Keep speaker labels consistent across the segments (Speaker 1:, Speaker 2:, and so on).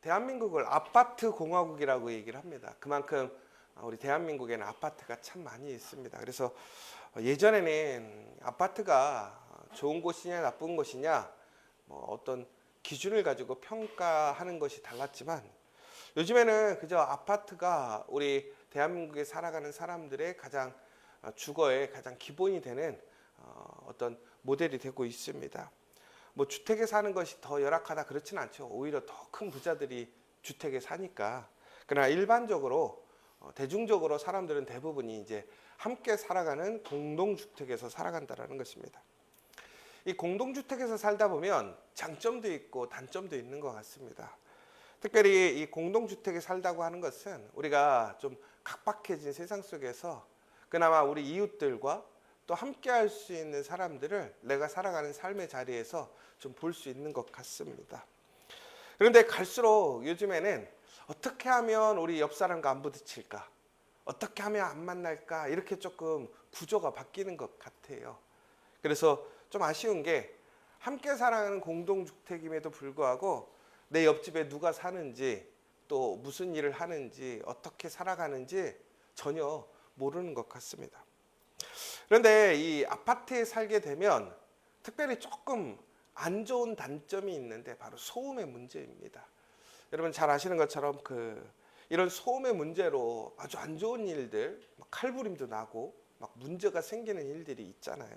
Speaker 1: 대한민국을 아파트 공화국이라고 얘기를 합니다. 그만큼 우리 대한민국에는 아파트가 참 많이 있습니다. 그래서 예전에는 아파트가 좋은 곳이냐 나쁜 곳이냐 뭐 어떤 기준을 가지고 평가하는 것이 달랐지만 요즘에는 그저 아파트가 우리 대한민국에 살아가는 사람들의 가장 주거의 가장 기본이 되는 어떤 모델이 되고 있습니다. 뭐 주택에 사는 것이 더 열악하다 그렇진 않죠. 오히려 더 큰 부자들이 주택에 사니까. 그러나 일반적으로 대중적으로 사람들은 대부분이 이제 함께 살아가는 공동주택에서 살아간다라는 것입니다. 이 공동주택에서 살다 보면 장점도 있고 단점도 있는 것 같습니다. 특별히 이 공동주택에 살다고 하는 것은 우리가 좀 각박해진 세상 속에서 그나마 우리 이웃들과 또 함께 할 수 있는 사람들을 내가 살아가는 삶의 자리에서 좀 볼 수 있는 것 같습니다. 그런데 갈수록 요즘에는 어떻게 하면 우리 옆 사람과 안 부딪힐까? 어떻게 하면 안 만날까? 이렇게 조금 구조가 바뀌는 것 같아요. 그래서 좀 아쉬운 게 함께 살아가는 공동주택임에도 불구하고 내 옆집에 누가 사는지 또 무슨 일을 하는지 어떻게 살아가는지 전혀 모르는 것 같습니다. 그런데 이 아파트에 살게 되면 특별히 조금 안 좋은 단점이 있는데 바로 소음의 문제입니다. 여러분 잘 아시는 것처럼 이런 소음의 문제로 아주 안 좋은 일들, 막 칼부림도 나고 막 문제가 생기는 일들이 있잖아요.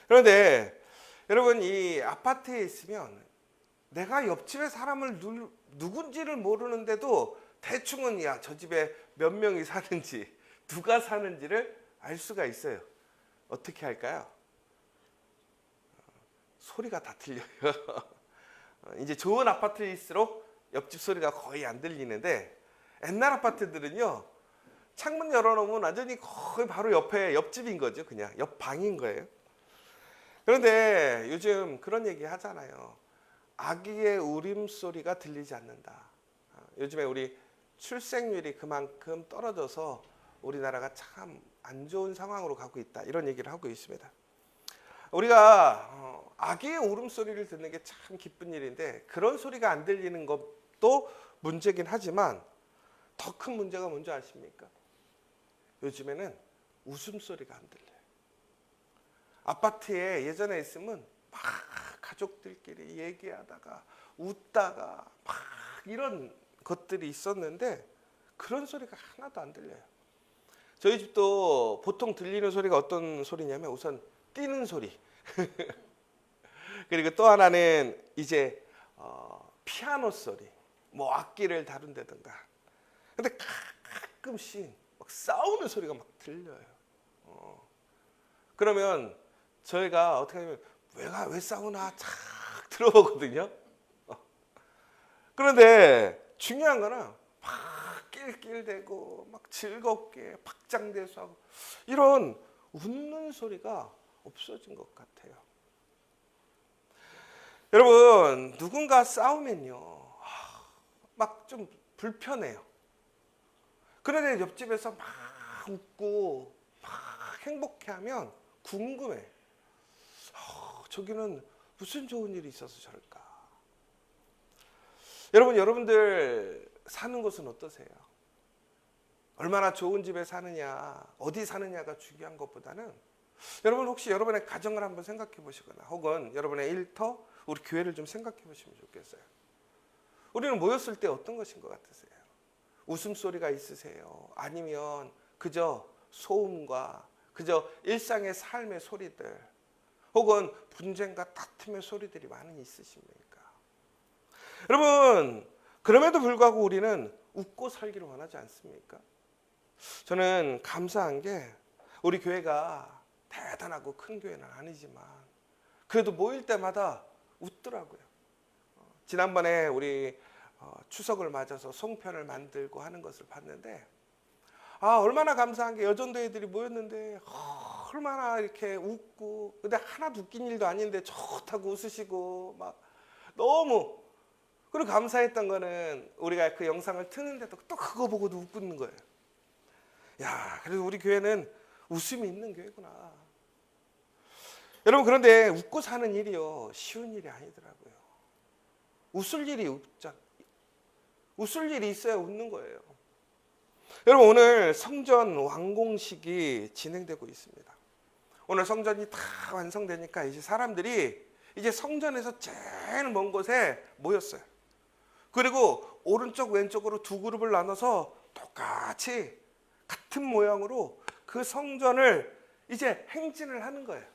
Speaker 1: 그런데 여러분 이 아파트에 있으면 내가 옆집에 사람을 누군지를 모르는데도 대충은 야, 저 집에 몇 명이 사는지 누가 사는지를 알 수가 있어요. 어떻게 할까요? 소리가 다 들려요. 이제 좋은 아파트일수록 옆집 소리가 거의 안 들리는데 옛날 아파트들은요. 창문 열어놓으면 완전히 거의 바로 옆에 옆집인 거죠. 그냥 옆 방인 거예요. 그런데 요즘 그런 얘기 하잖아요. 아기의 울음소리가 들리지 않는다. 요즘에 우리 출생률이 그만큼 떨어져서 우리나라가 참 안 좋은 상황으로 가고 있다. 이런 얘기를 하고 있습니다. 우리가 아기의 울음소리를 듣는 게 참 기쁜 일인데 그런 소리가 안 들리는 것도 문제긴 하지만 더 큰 문제가 뭔지 아십니까? 요즘에는 웃음소리가 안 들려요. 아파트에 예전에 있으면 막 가족들끼리 얘기하다가 웃다가 막 이런 것들이 있었는데 그런 소리가 하나도 안 들려요. 저희 집도 보통 들리는 소리가 어떤 소리냐면 우선 뛰는 소리 그리고 또 하나는 이제 피아노 소리 뭐 악기를 다룬다든가 근데 가끔씩 막 싸우는 소리가 막 들려요. 그러면 저희가 어떻게 하면 왜 싸우나 착 들어보거든요. 그런데 중요한 거는 막 낄낄대고 막 즐겁게 박장대소하고 이런 웃는 소리가 없어진 것 같아요. 여러분 누군가 싸우면요 막 좀 불편해요. 그런데 옆집에서 막 웃고 막 행복해하면 궁금해. 저기는 무슨 좋은 일이 있어서 저럴까? 여러분들 사는 곳은 어떠세요? 얼마나 좋은 집에 사느냐, 어디 사느냐가 중요한 것보다는 여러분 혹시 여러분의 가정을 한번 생각해 보시거나 혹은 여러분의 일터, 우리 교회를 좀 생각해 보시면 좋겠어요. 우리는 모였을 때 어떤 것인 것 같으세요? 웃음소리가 있으세요? 아니면 그저 소음과 그저 일상의 삶의 소리들 혹은 분쟁과 다툼의 소리들이 많이 있으십니까? 여러분 그럼에도 불구하고 우리는 웃고 살기를 원하지 않습니까? 저는 감사한 게 우리 교회가 대단하고 큰 교회는 아니지만 그래도 모일 때마다 웃더라고요. 지난번에 우리 추석을 맞아서 송편을 만들고 하는 것을 봤는데 얼마나 감사한 게 여전도 애들이 모였는데 얼마나 이렇게 웃고 근데 하나도 웃긴 일도 아닌데 좋다고 웃으시고 막 너무 그리고 감사했던 거는 우리가 그 영상을 트는데도 또 그거 보고도 웃는 거예요. 야, 그래도 우리 교회는 웃음이 있는 교회구나. 여러분 그런데 웃고 사는 일이요 쉬운 일이 아니더라고요. 웃을 일이 웃을 일이 있어야 웃는 거예요. 여러분, 오늘 성전 완공식이 진행되고 있습니다. 오늘 성전이 다 완성되니까 이제 사람들이 이제 성전에서 제일 먼 곳에 모였어요. 그리고 오른쪽 왼쪽으로 두 그룹을 나눠서 똑같이 같은 모양으로 그 성전을 이제 행진을 하는 거예요.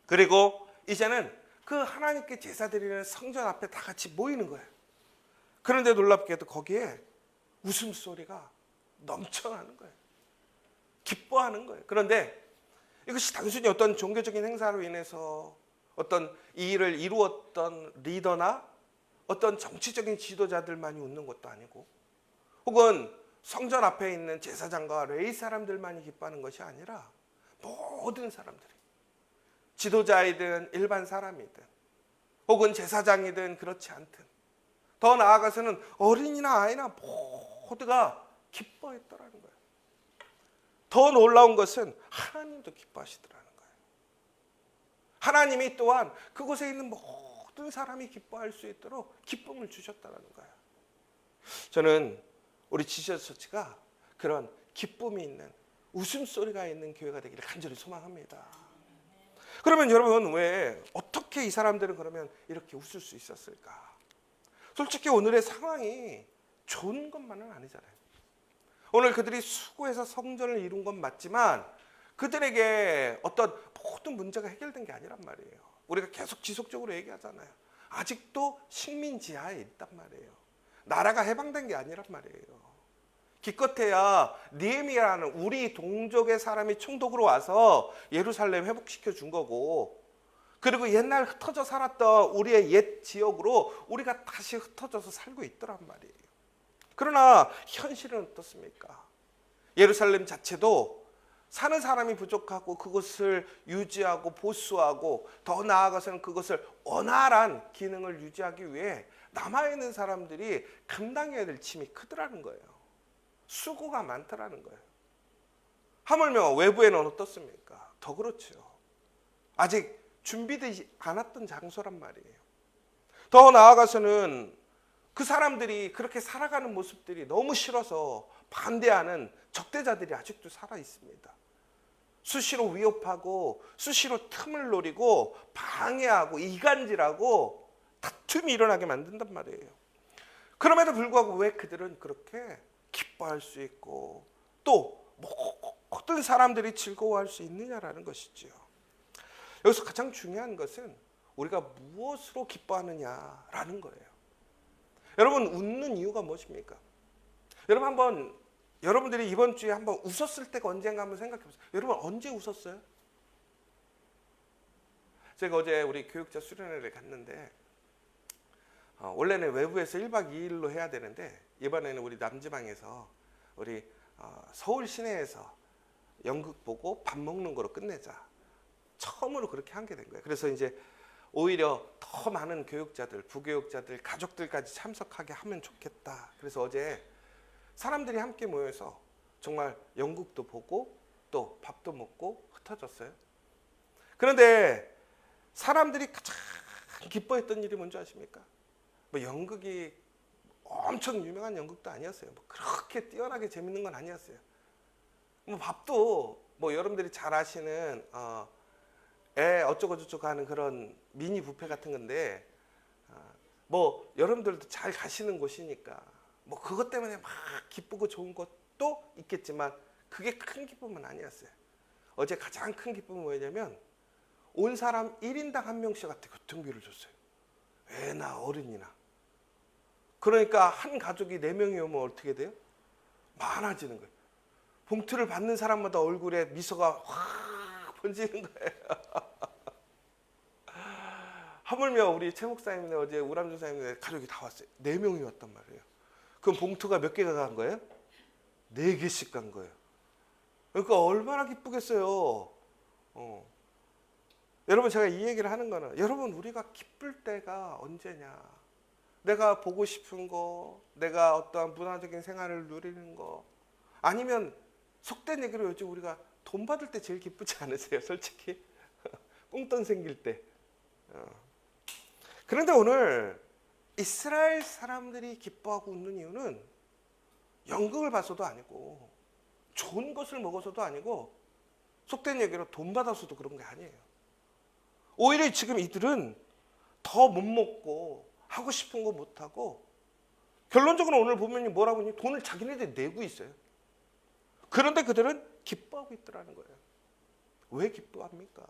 Speaker 1: 그리고 이제는 그 하나님께 제사 드리는 성전 앞에 다 같이 모이는 거예요. 그런데 놀랍게도 거기에 웃음소리가 넘쳐나는 거예요. 기뻐하는 거예요. 그런데 이것이 단순히 어떤 종교적인 행사로 인해서 어떤 이 일을 이루었던 리더나 어떤 정치적인 지도자들만이 웃는 것도 아니고, 혹은 성전 앞에 있는 제사장과 레위 사람들만이 기뻐하는 것이 아니라 모든 사람들이, 지도자이든 일반 사람이든 혹은 제사장이든 그렇지 않든, 더 나아가서는 어린이나 아이나 모두가 기뻐했더라는 거예요. 더 놀라운 것은 하나님도 기뻐하시더라는 거예요. 하나님이 또한 그곳에 있는 모든 사람이 기뻐할 수 있도록 기쁨을 주셨다는 거예요. 저는 우리 지저스 처치가 그런 기쁨이 있는, 웃음소리가 있는 교회가 되기를 간절히 소망합니다. 그러면 여러분, 왜 어떻게 이 사람들은 그러면 이렇게 웃을 수 있었을까? 솔직히 오늘의 상황이 좋은 것만은 아니잖아요. 오늘 그들이 수고해서 성전을 이룬 건 맞지만 그들에게 어떤 모든 문제가 해결된 게 아니란 말이에요. 우리가 계속 지속적으로 얘기하잖아요. 아직도 식민지하에 있단 말이에요. 나라가 해방된 게 아니란 말이에요. 기껏해야 느헤미야라는 우리 동족의 사람이 총독으로 와서 예루살렘 회복시켜 준 거고, 그리고 옛날 흩어져 살았던 우리의 옛 지역으로 우리가 다시 흩어져서 살고 있더란 말이에요. 그러나 현실은 어떻습니까? 예루살렘 자체도 사는 사람이 부족하고 그것을 유지하고 보수하고, 더 나아가서는 그것을 원활한 기능을 유지하기 위해 남아있는 사람들이 감당해야 될 짐이 크더라는 거예요. 수고가 많더라는 거예요. 하물며 외부에는 어떻습니까? 더 그렇죠. 아직 준비되지 않았던 장소란 말이에요. 더 나아가서는 그 사람들이 그렇게 살아가는 모습들이 너무 싫어서 반대하는 적대자들이 아직도 살아 있습니다. 수시로 위협하고 수시로 틈을 노리고 방해하고 이간질하고 다툼이 일어나게 만든단 말이에요. 그럼에도 불구하고 왜 그들은 그렇게 기뻐할 수 있고 또 모든 사람들이 즐거워할 수 있느냐라는 것이지요. 여기서 가장 중요한 것은 우리가 무엇으로 기뻐하느냐라는 거예요. 여러분, 웃는 이유가 무엇입니까? 여러분들이 이번 주에 한번 웃었을 때가 언젠가 한번 생각해 보세요. 여러분, 언제 웃었어요? 제가 어제 우리 교육자 수련회를 갔는데 원래는 외부에서 1박 2일로 해야 되는데 이번에는 우리 남지방에서 우리 서울 시내에서 연극 보고 밥 먹는 거로 끝내자. 처음으로 그렇게 한 게 된 거예요. 그래서 이제 오히려 더 많은 교육자들, 부교육자들, 가족들까지 참석하게 하면 좋겠다. 그래서 어제 사람들이 함께 모여서 정말 연극도 보고 또 밥도 먹고 흩어졌어요. 그런데 사람들이 가장 기뻐했던 일이 뭔지 아십니까? 뭐 연극이 엄청 유명한 연극도 아니었어요. 뭐 그렇게 뛰어나게 재밌는 건 아니었어요. 뭐 밥도 뭐 여러분들이 잘 아시는 어쩌고 저쩌고 하는 그런 미니 뷔페 같은 건데 뭐 여러분들도 잘 가시는 곳이니까 뭐 그것 때문에 막 기쁘고 좋은 것도 있겠지만 그게 큰 기쁨은 아니었어요. 어제 가장 큰 기쁨은 뭐냐면 온 사람 1인당 한 명씩한테 교통비를 줬어요. 애나 어른이나. 그러니까 한 가족이 4명이 오면 어떻게 돼요? 많아지는 거예요. 봉투를 받는 사람마다 얼굴에 미소가 확 번지는 거예요. 하물며 우리 최 목사님네 어제 우람준 사님네 가족이 다 왔어요. 4명이 왔단 말이에요. 그럼 봉투가 몇 개가 간 거예요? 4개씩 간 거예요. 그러니까 얼마나 기쁘겠어요. 여러분, 제가 이 얘기를 하는 거는 여러분, 우리가 기쁠 때가 언제냐. 내가 보고 싶은 거, 내가 어떠한 문화적인 생활을 누리는 거, 아니면 속된 얘기로 요즘 우리가 돈 받을 때 제일 기쁘지 않으세요? 솔직히 꽁돈 생길 때. 그런데 오늘 이스라엘 사람들이 기뻐하고 웃는 이유는 연극을 봐서도 아니고 좋은 것을 먹어서도 아니고 속된 얘기로 돈 받아서도 그런 게 아니에요. 오히려 지금 이들은 더 못 먹고 하고 싶은 거 못 하고 결론적으로 오늘 보면 뭐라고 하니 돈을 자기네들이 내고 있어요. 그런데 그들은 기뻐하고 있더라는 거예요. 왜 기뻐합니까?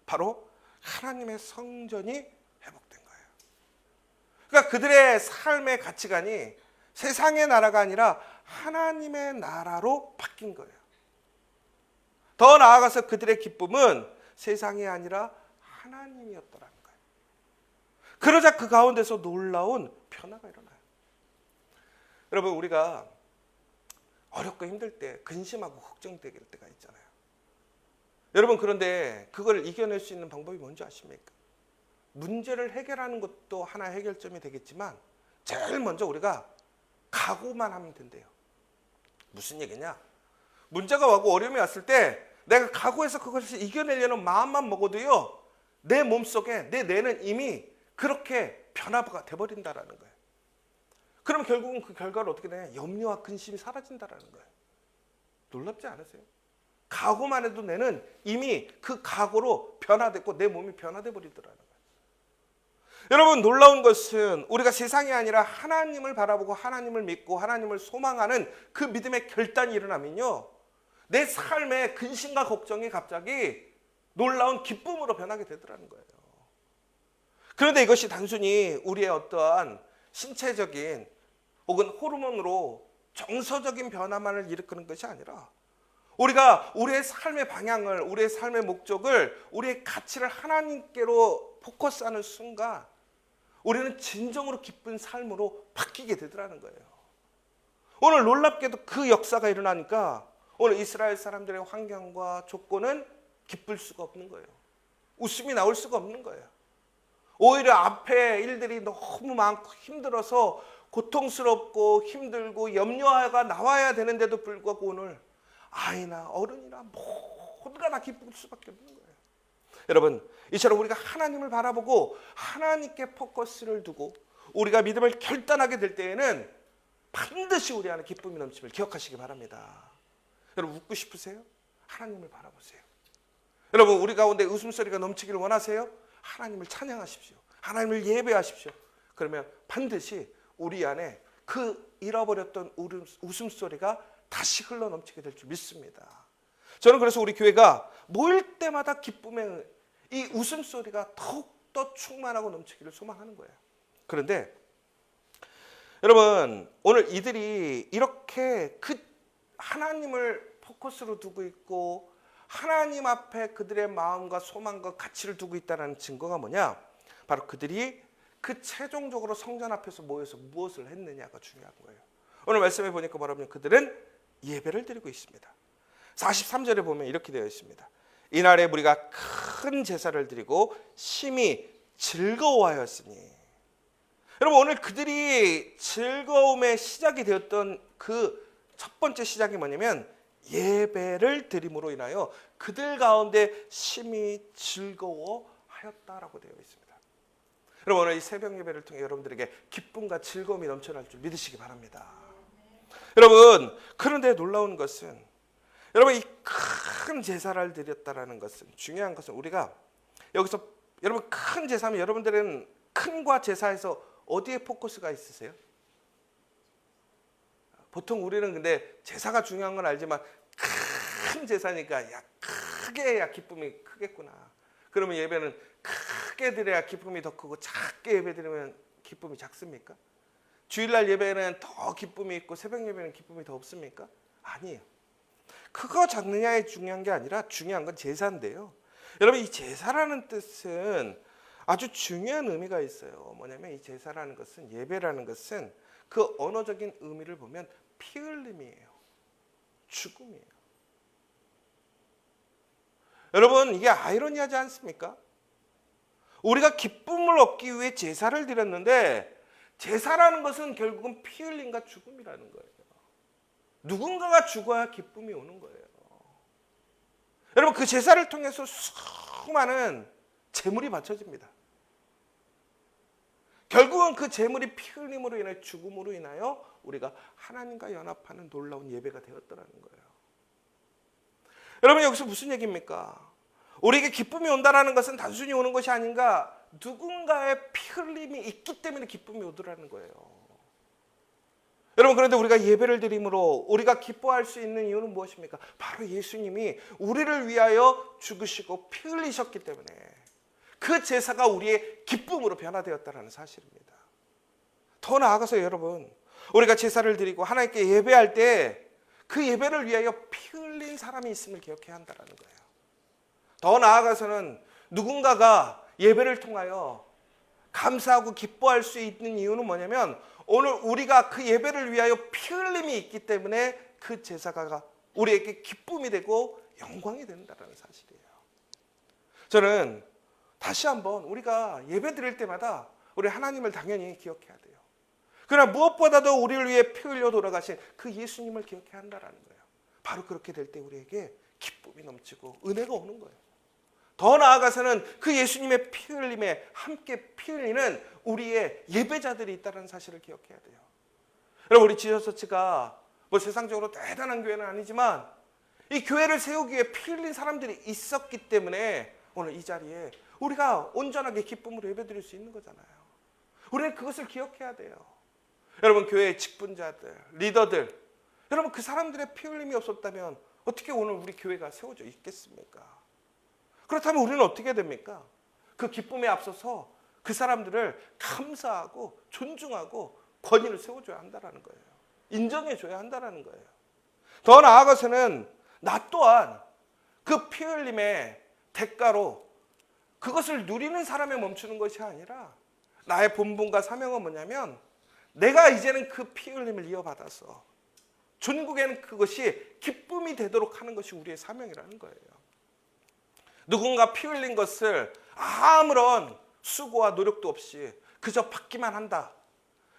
Speaker 1: 바로 하나님의 성전이 회복된 거예요. 그러니까 그들의 삶의 가치관이 세상의 나라가 아니라 하나님의 나라로 바뀐 거예요. 더 나아가서 그들의 기쁨은 세상이 아니라 하나님이었더라는 거예요. 그러자 그 가운데서 놀라운 변화가 일어나요. 여러분, 우리가 어렵고 힘들 때 근심하고 걱정될 때가 있잖아요. 여러분, 그런데 그걸 이겨낼 수 있는 방법이 뭔지 아십니까? 문제를 해결하는 것도 하나의 해결점이 되겠지만 제일 먼저 우리가 각오만 하면 된대요. 무슨 얘기냐? 문제가 와고 어려움이 왔을 때 내가 각오해서 그것을 이겨내려는 마음만 먹어도요, 내 몸속에 내 뇌는 이미 그렇게 변화가 돼버린다라는 거예요. 그럼 결국은 그 결과를 어떻게 되냐? 염려와 근심이 사라진다라는 거예요. 놀랍지 않으세요? 각오만 해도 뇌는 이미 그 각오로 변화됐고 내 몸이 변화돼 버리더라는 거예요. 여러분, 놀라운 것은 우리가 세상이 아니라 하나님을 바라보고 하나님을 믿고 하나님을 소망하는 그 믿음의 결단이 일어나면요, 내 삶의 근심과 걱정이 갑자기 놀라운 기쁨으로 변하게 되더라는 거예요. 그런데 이것이 단순히 우리의 어떠한 신체적인 혹은 호르몬으로 정서적인 변화만을 일으키는 것이 아니라 우리가 우리의 삶의 방향을, 우리의 삶의 목적을, 우리의 가치를 하나님께로 포커스하는 순간 우리는 진정으로 기쁜 삶으로 바뀌게 되더라는 거예요. 오늘 놀랍게도 그 역사가 일어나니까 오늘 이스라엘 사람들의 환경과 조건은 기쁠 수가 없는 거예요. 웃음이 나올 수가 없는 거예요. 오히려 앞에 일들이 너무 많고 힘들어서 고통스럽고 힘들고 염려가 나와야 되는데도 불구하고 오늘 아이나 어른이나 모두가 다 기쁠 수밖에 없는 거예요. 여러분, 이처럼 우리가 하나님을 바라보고 하나님께 포커스를 두고 우리가 믿음을 결단하게 될 때에는 반드시 우리 안에 기쁨이 넘침을 기억하시기 바랍니다. 여러분, 웃고 싶으세요? 하나님을 바라보세요. 여러분, 우리 가운데 웃음소리가 넘치기를 원하세요? 하나님을 찬양하십시오. 하나님을 예배하십시오. 그러면 반드시 우리 안에 그 잃어버렸던 웃음소리가 다시 흘러넘치게 될 줄 믿습니다. 저는 그래서 우리 교회가 모일 때마다 기쁨의 이 웃음소리가 더욱더 충만하고 넘치기를 소망하는 거예요. 그런데 여러분, 오늘 이들이 이렇게 그 하나님을 포커스로 두고 있고 하나님 앞에 그들의 마음과 소망과 가치를 두고 있다는 증거가 뭐냐? 바로 그들이 그 최종적으로 성전 앞에서 모여서 무엇을 했느냐가 중요한 거예요. 오늘 말씀해 보니까 뭐라면 그들은 예배를 드리고 있습니다. 43절에 보면 이렇게 되어 있습니다. 이날에 우리가 큰 제사를 드리고 심히 즐거워하였으니. 여러분, 오늘 그들이 즐거움의 시작이 되었던 그 첫 번째 시작이 뭐냐면 예배를 드림으로 인하여 그들 가운데 심히 즐거워하였다라고 되어 있습니다. 여러분, 오늘 이 새벽 예배를 통해 여러분들에게 기쁨과 즐거움이 넘쳐날 줄 믿으시기 바랍니다. 여러분, 그런데 놀라운 것은 여러분, 이 큰 제사를 드렸다라는 것은, 중요한 것은 우리가 여기서 여러분 큰 제사면 여러분들은 큰과 제사에서 어디에 포커스가 있으세요? 보통 우리는 근데 제사가 중요한 건 알지만 큰 제사니까 야 크게 해야 기쁨이 크겠구나. 그러면 예배는 크게 드려야 기쁨이 더 크고 작게 예배 드리면 기쁨이 작습니까? 주일날 예배는 더 기쁨이 있고 새벽 예배는 기쁨이 더 없습니까? 아니에요. 크고 작느냐에 중요한 게 아니라 중요한 건 제사인데요. 여러분, 이 제사라는 뜻은 아주 중요한 의미가 있어요. 뭐냐면 이 제사라는 것은, 예배라는 것은 그 언어적인 의미를 보면 피 흘림이에요. 죽음이에요. 여러분, 이게 아이러니하지 않습니까? 우리가 기쁨을 얻기 위해 제사를 드렸는데 제사라는 것은 결국은 피 흘림과 죽음이라는 거예요. 누군가가 죽어야 기쁨이 오는 거예요. 여러분, 그 제사를 통해서 수많은 재물이 바쳐집니다. 결국은 그 재물이 피 흘림으로 인해 죽음으로 인하여 우리가 하나님과 연합하는 놀라운 예배가 되었더라는 거예요. 여러분, 여기서 무슨 얘기입니까? 우리에게 기쁨이 온다는 것은 단순히 오는 것이 아닌가, 누군가의 피 흘림이 있기 때문에 기쁨이 오더라는 거예요. 여러분, 그런데 우리가 예배를 드림으로 우리가 기뻐할 수 있는 이유는 무엇입니까? 바로 예수님이 우리를 위하여 죽으시고 피 흘리셨기 때문에 그 제사가 우리의 기쁨으로 변화되었다는 사실입니다. 더 나아가서 여러분, 우리가 제사를 드리고 하나님께 예배할 때 그 예배를 위하여 피 흘린 사람이 있음을 기억해야 한다는 거예요. 더 나아가서는 누군가가 예배를 통하여 감사하고 기뻐할 수 있는 이유는 뭐냐면, 오늘 우리가 그 예배를 위하여 피 흘림이 있기 때문에 그 제사가 우리에게 기쁨이 되고 영광이 된다는 사실이에요. 저는 다시 한번 우리가 예배 드릴 때마다 우리 하나님을 당연히 기억해야 돼요. 그러나 무엇보다도 우리를 위해 피 흘려 돌아가신 그 예수님을 기억해야 한다는 거예요. 바로 그렇게 될 때 우리에게 기쁨이 넘치고 은혜가 오는 거예요. 더 나아가서는 그 예수님의 피 흘림에 함께 피 흘리는 우리의 예배자들이 있다는 사실을 기억해야 돼요. 여러분, 우리 지저처치가 뭐 세상적으로 대단한 교회는 아니지만 이 교회를 세우기 위해 피 흘린 사람들이 있었기 때문에 오늘 이 자리에 우리가 온전하게 기쁨으로 예배드릴 수 있는 거잖아요. 우리는 그것을 기억해야 돼요. 여러분, 교회의 직분자들, 리더들, 여러분, 그 사람들의 피 흘림이 없었다면 어떻게 오늘 우리 교회가 세워져 있겠습니까? 그렇다면 우리는 어떻게 됩니까? 그 기쁨에 앞서서 그 사람들을 감사하고 존중하고 권위를 세워줘야 한다는 거예요. 인정해줘야 한다는 거예요. 더 나아가서는 나 또한 그 피 흘림의 대가로 그것을 누리는 사람에 멈추는 것이 아니라 나의 본분과 사명은 뭐냐면, 내가 이제는 그 피 흘림을 이어받아서 전국에는 그것이 기쁨이 되도록 하는 것이 우리의 사명이라는 거예요. 누군가 피 흘린 것을 아무런 수고와 노력도 없이 그저 받기만 한다.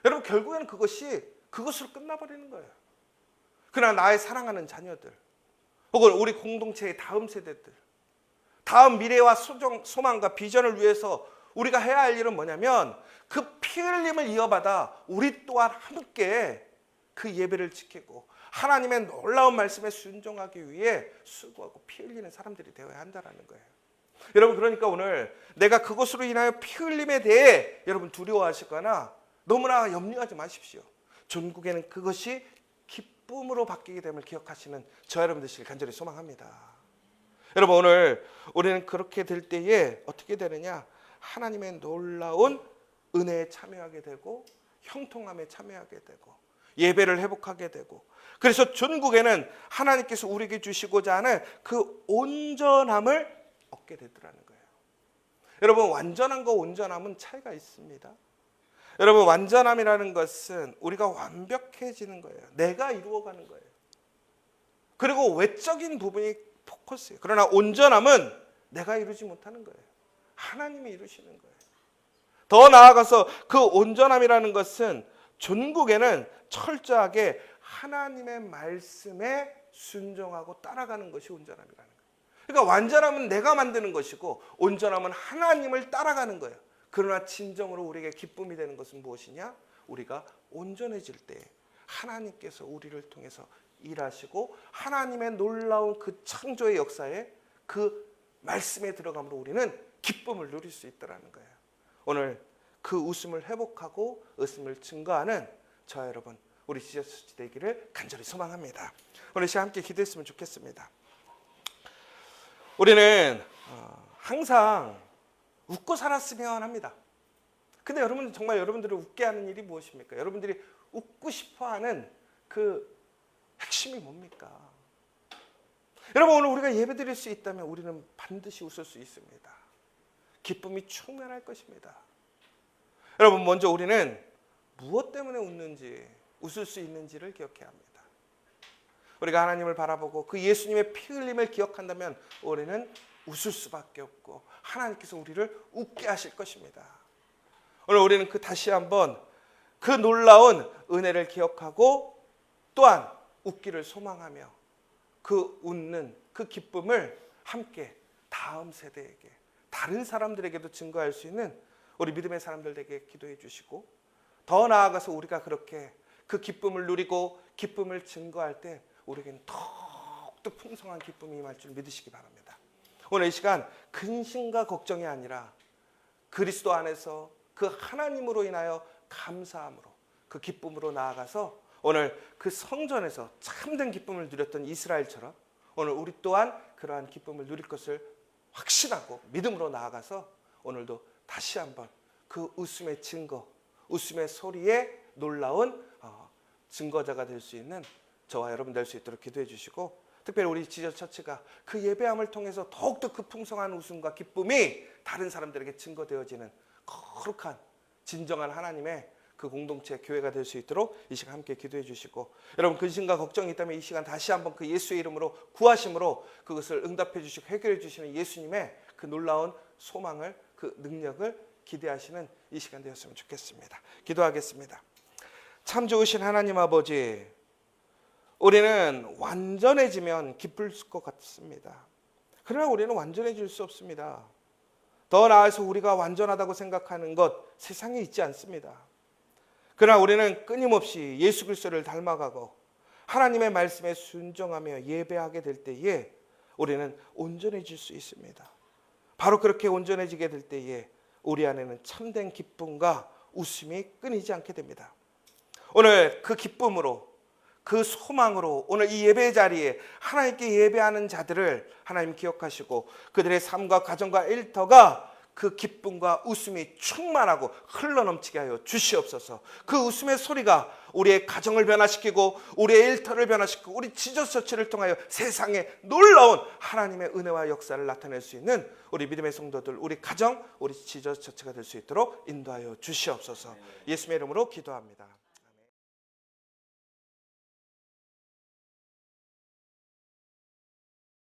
Speaker 1: 여러분, 결국에는 그것으로 끝나버리는 거예요. 그러나 나의 사랑하는 자녀들, 혹은 우리 공동체의 다음 세대들, 다음 미래와 소망과 비전을 위해서 우리가 해야 할 일은 뭐냐면, 그 피 흘림을 이어받아 우리 또한 함께 그 예배를 지키고 하나님의 놀라운 말씀에 순종하기 위해 수고하고 피 흘리는 사람들이 되어야 한다는 거예요. 여러분, 그러니까 오늘 내가 그것으로 인하여 피 흘림에 대해 여러분 두려워하시거나 너무나 염려하지 마십시오. 전국에는 그것이 기쁨으로 바뀌게 됨을 기억하시는 저 여러분 되시길 간절히 소망합니다. 여러분, 오늘 우리는 그렇게 될 때에 어떻게 되느냐? 하나님의 놀라운 은혜에 참여하게 되고 형통함에 참여하게 되고 예배를 회복하게 되고, 그래서 전국에는 하나님께서 우리에게 주시고자 하는 그 온전함을 얻게 되더라는 거예요. 여러분, 완전함과 온전함은 차이가 있습니다. 여러분, 완전함이라는 것은 우리가 완벽해지는 거예요. 내가 이루어가는 거예요. 그리고 외적인 부분이 포커스예요. 그러나 온전함은 내가 이루지 못하는 거예요. 하나님이 이루시는 거예요. 더 나아가서 그 온전함이라는 것은 전국에는 철저하게 하나님의 말씀에 순종하고 따라가는 것이 온전함이라는 거예요. 그러니까 완전함은 내가 만드는 것이고 온전함은 하나님을 따라가는 거예요. 그러나 진정으로 우리에게 기쁨이 되는 것은 무엇이냐? 우리가 온전해질 때 하나님께서 우리를 통해서 일하시고 하나님의 놀라운 그 창조의 역사에 그 말씀에 들어감으로 우리는 기쁨을 누릴 수 있다는 거예요. 오늘 그 웃음을 회복하고 웃음을 증거하는 저와 여러분, 우리 지저스 되기를 간절히 소망합니다. 오늘 시간 함께 기도했으면 좋겠습니다. 우리는 항상 웃고 살았으면 합니다. 근데 여러분, 정말 여러분들을 웃게 하는 일이 무엇입니까? 여러분들이 웃고 싶어하는 그 핵심이 뭡니까? 여러분, 오늘 우리가 예배드릴 수 있다면 우리는 반드시 웃을 수 있습니다. 기쁨이 충만할 것입니다. 여러분, 먼저 우리는 무엇 때문에 웃는지, 웃을 수 있는지를 기억해야 합니다. 우리가 하나님을 바라보고 그 예수님의 피 흘림을 기억한다면 우리는 웃을 수밖에 없고 하나님께서 우리를 웃게 하실 것입니다. 오늘 우리는 다시 한번 그 놀라운 은혜를 기억하고 또한 웃기를 소망하며 그 웃는 그 기쁨을 함께 다음 세대에게, 다른 사람들에게도 증거할 수 있는 우리 믿음의 사람들에게 기도해 주시고, 더 나아가서 우리가 그렇게 그 기쁨을 누리고 기쁨을 증거할 때 우리에게는 더욱더 풍성한 기쁨이 임할 줄 믿으시기 바랍니다. 오늘 이 시간 근심과 걱정이 아니라 그리스도 안에서 그 하나님으로 인하여 감사함으로, 그 기쁨으로 나아가서 오늘 그 성전에서 참된 기쁨을 누렸던 이스라엘처럼 오늘 우리 또한 그러한 기쁨을 누릴 것을 확신하고 믿음으로 나아가서 오늘도 다시 한번 그 웃음의 증거, 웃음의 소리에 놀라운 증거자가 될 수 있는 저와 여러분 될 수 있도록 기도해 주시고, 특별히 우리 지저스 처치가 그 예배함을 통해서 더욱더 그 풍성한 웃음과 기쁨이 다른 사람들에게 증거되어지는 거룩한 진정한 하나님의 그 공동체 교회가 될 수 있도록 이 시간 함께 기도해 주시고, 여러분 근심과 걱정이 있다면 이 시간 다시 한번 그 예수의 이름으로 구하심으로 그것을 응답해 주시고 해결해 주시는 예수님의 그 놀라운 소망을, 그 능력을 기대하시는 이 시간 되었으면 좋겠습니다. 기도하겠습니다. 참 좋으신 하나님 아버지, 우리는 완전해지면 기쁠 것 같습니다. 그러나 우리는 완전해질 수 없습니다. 더 나아가서 우리가 완전하다고 생각하는 것 세상에 있지 않습니다. 그러나 우리는 끊임없이 예수 그리스도를 닮아가고 하나님의 말씀에 순종하며 예배하게 될 때에 우리는 온전해질 수 있습니다. 바로 그렇게 온전해지게 될 때에 우리 안에는 참된 기쁨과 웃음이 끊이지 않게 됩니다. 오늘 그 기쁨으로, 그 소망으로 오늘 이 예배 자리에 하나님께 예배하는 자들을 하나님 기억하시고 그들의 삶과 가정과 일터가 그 기쁨과 웃음이 충만하고 흘러넘치게 하여 주시옵소서. 그 웃음의 소리가 우리의 가정을 변화시키고 우리의 일터를 변화시키고 우리 지저스 처치를 통하여 세상에 놀라운 하나님의 은혜와 역사를 나타낼 수 있는 우리 믿음의 성도들, 우리 가정, 우리 지저스 처치가 될 수 있도록 인도하여 주시옵소서. 예수님의 이름으로 기도합니다.